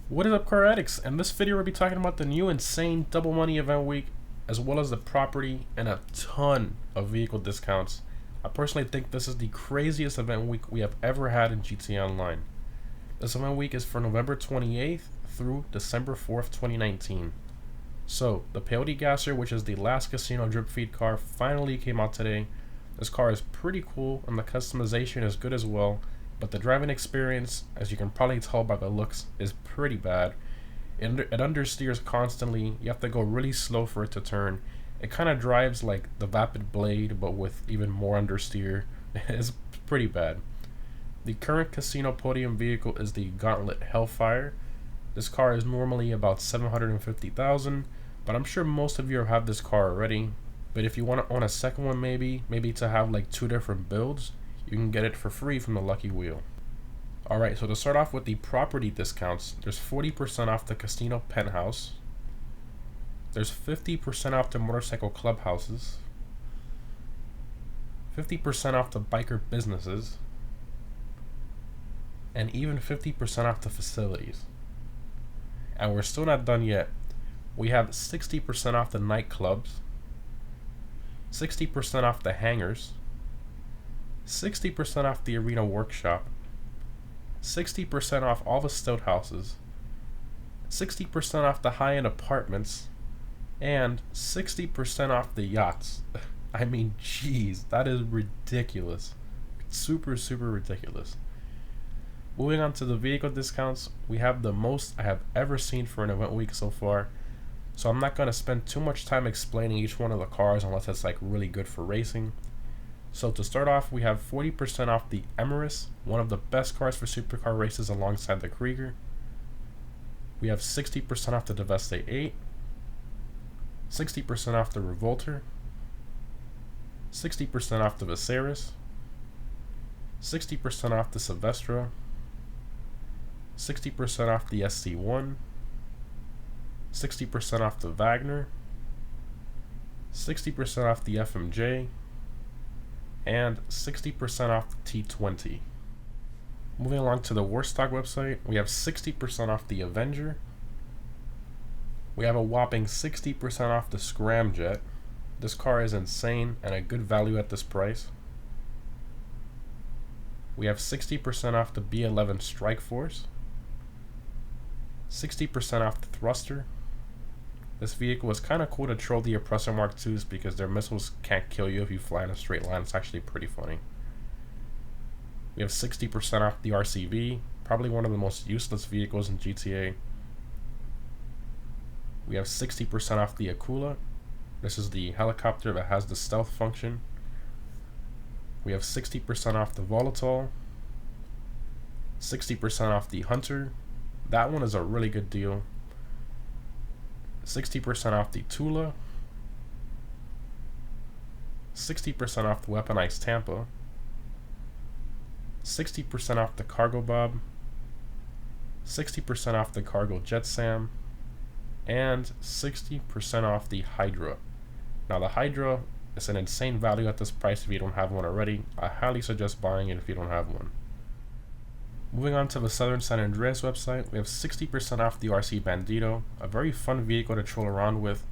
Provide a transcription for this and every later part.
What is up, car addicts? In this video, we'll be talking about the new insane double money event week, as well as the property and a ton of vehicle discounts. I personally think this is the craziest event week we have ever had in GTA Online. This event week is for November 28th through December 4th, 2019. So, the Peyote Gasser, which is the last casino drip feed car, finally came out today. This car is pretty cool and the customization is good as well, but the driving experience, as you can probably tell by the looks, is pretty bad. It understeers constantly. You have to go really slow for it to turn. It kind of drives like the Vapid Blade, but with even more understeer. It's pretty bad. The current casino podium vehicle is the Gauntlet Hellfire. This car is normally about $750,000, but I'm sure most of you have this car already. But if you want to own a second one, maybe to have like two different builds, you can get it for free from the Lucky Wheel. Alright, so to start off with the property discounts, there's 40% off the Casino Penthouse. There's 50% off the Motorcycle Clubhouses. 50% off the Biker Businesses. And even 50% off the facilities. And we're still not done yet. We have 60% off the nightclubs. 60% off the hangars. 60% off the Arena Workshop, 60% off all the Stout Houses, 60% off the high-end apartments, and 60% off the yachts. I mean, jeez, that is ridiculous. Super ridiculous. Moving on to the vehicle discounts, we have the most I have ever seen for an event week so far, so I'm not going to spend too much time explaining each one of the cars unless it's like really good for racing. So to start off, we have 40% off the Emirates, one of the best cars for supercar races alongside the Krieger. We have 60% off the Deveste 8, 60% off the Revolter, 60% off the Viserys, 60% off the Silvestra, 60% off the SC1, 60% off the Wagner, 60% off the FMJ, and 60% off the T20. Moving along to the Warstock website, we have 60% off the Avenger. We have a whopping 60% off the Scramjet. This car is insane and a good value at this price. We have 60% off the B11 Strike Force. 60% off the Thruster. This vehicle is kind of cool to troll the Oppressor Mark IIs because their missiles can't kill you if you fly in a straight line. It's actually pretty funny. We have 60% off the RCV, probably one of the most useless vehicles in GTA. We have 60% off the Akula. This is the helicopter that has the stealth function. We have 60% off the Volatile. 60% off the Hunter. That one is a really good deal. 60% off the Tula, 60% off the Weaponized Tampa, 60% off the Cargo Bob, 60% off the Cargo Jet Sam, and 60% off the Hydra. Now the Hydra is an insane value at this price if you don't have one already. I highly suggest buying it if you don't have one. Moving on to the Southern San Andreas website, we have 60% off the RC Bandito, a very fun vehicle to troll around with,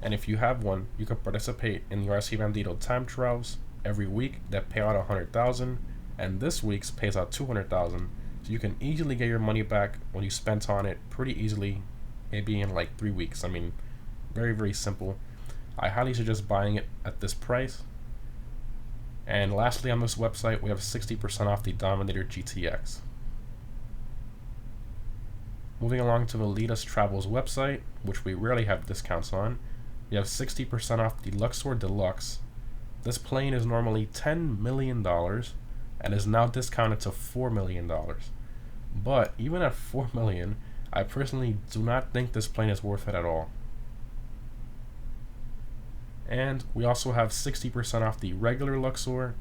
and if you have one, you can participate in the RC Bandito time trials every week that pay out $100,000, and this week's pays out $200,000, so you can easily get your money back when you spent on it pretty easily, maybe in like 3 weeks. I mean, very simple. I highly suggest buying it at this price. And lastly, on this website, we have 60% off the Dominator GTX. Moving along to the Lead Us Travels website, which we rarely have discounts on, we have 60% off the Luxor Deluxe. This plane is normally $10 million and is now discounted to $4 million. But even at $4 million, I personally do not think this plane is worth it at all. And we also have 60% off the regular Luxor.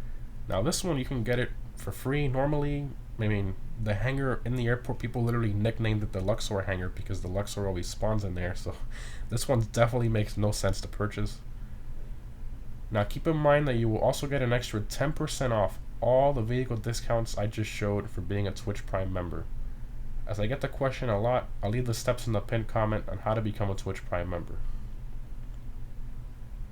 Now this one you can get it for free normally. I mean, the hangar in the airport, people literally nicknamed it the Luxor hangar because the Luxor always spawns in there, so this one definitely makes no sense to purchase. Now keep in mind that you will also get an extra 10% off all the vehicle discounts I just showed for being a Twitch Prime member. As I get the question a lot, I'll leave the steps in the pinned comment on how to become a Twitch Prime member.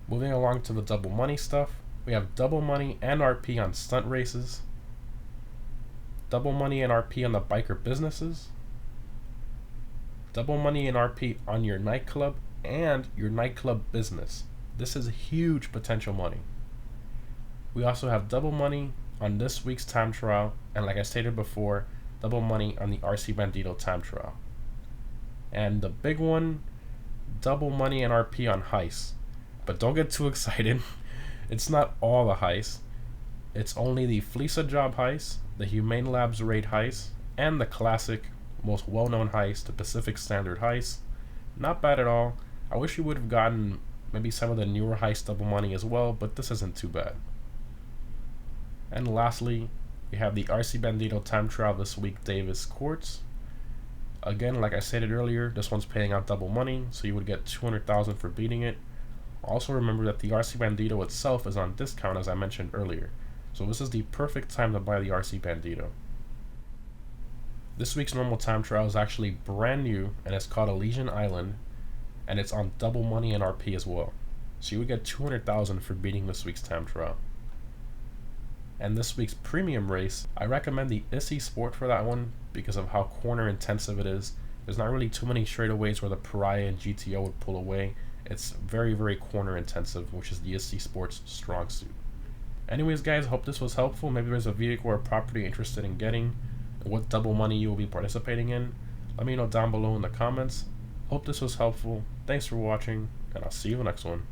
Moving along to the double money stuff, we have double money and RP on stunt races, double money and RP on the biker businesses, double money and RP on your nightclub and your nightclub business. This is huge potential money. We also have double money on this week's time trial, and like I stated before, double money on the RC Bandito time trial. And the big one, double money and RP on Heists. But don't get too excited. It's not all the heists. It's only the Fleesa Job heist, the Humane Labs raid heist, and the classic, most well-known heist, the Pacific Standard heist. Not bad at all. I wish we would have gotten maybe some of the newer heist double money as well, but this isn't too bad. And lastly, we have the RC Bandito time trial this week, Davis Courts. Again, like I stated earlier, this one's paying out double money, so you would get $200,000 for beating it. Also remember that the RC Bandito itself is on discount, as I mentioned earlier, so this is the perfect time to buy the RC Bandito. This week's normal time trial is actually brand new, and it's called Elysian Island, and it's on double money and RP as well. So you would get $200,000 for beating this week's time trial. And this week's premium race, I recommend the Issy Sport for that one because of how corner intensive it is. There's not really too many straightaways where the Pariah and GTO would pull away. It's very, very corner intensive, which is the Issy Sport's strong suit. Anyways guys, hope this was helpful. Maybe there's a vehicle or property you're interested in getting, what double money you will be participating in. Let me know down below in the comments. Hope this was helpful. Thanks for watching, and I'll see you in the next one.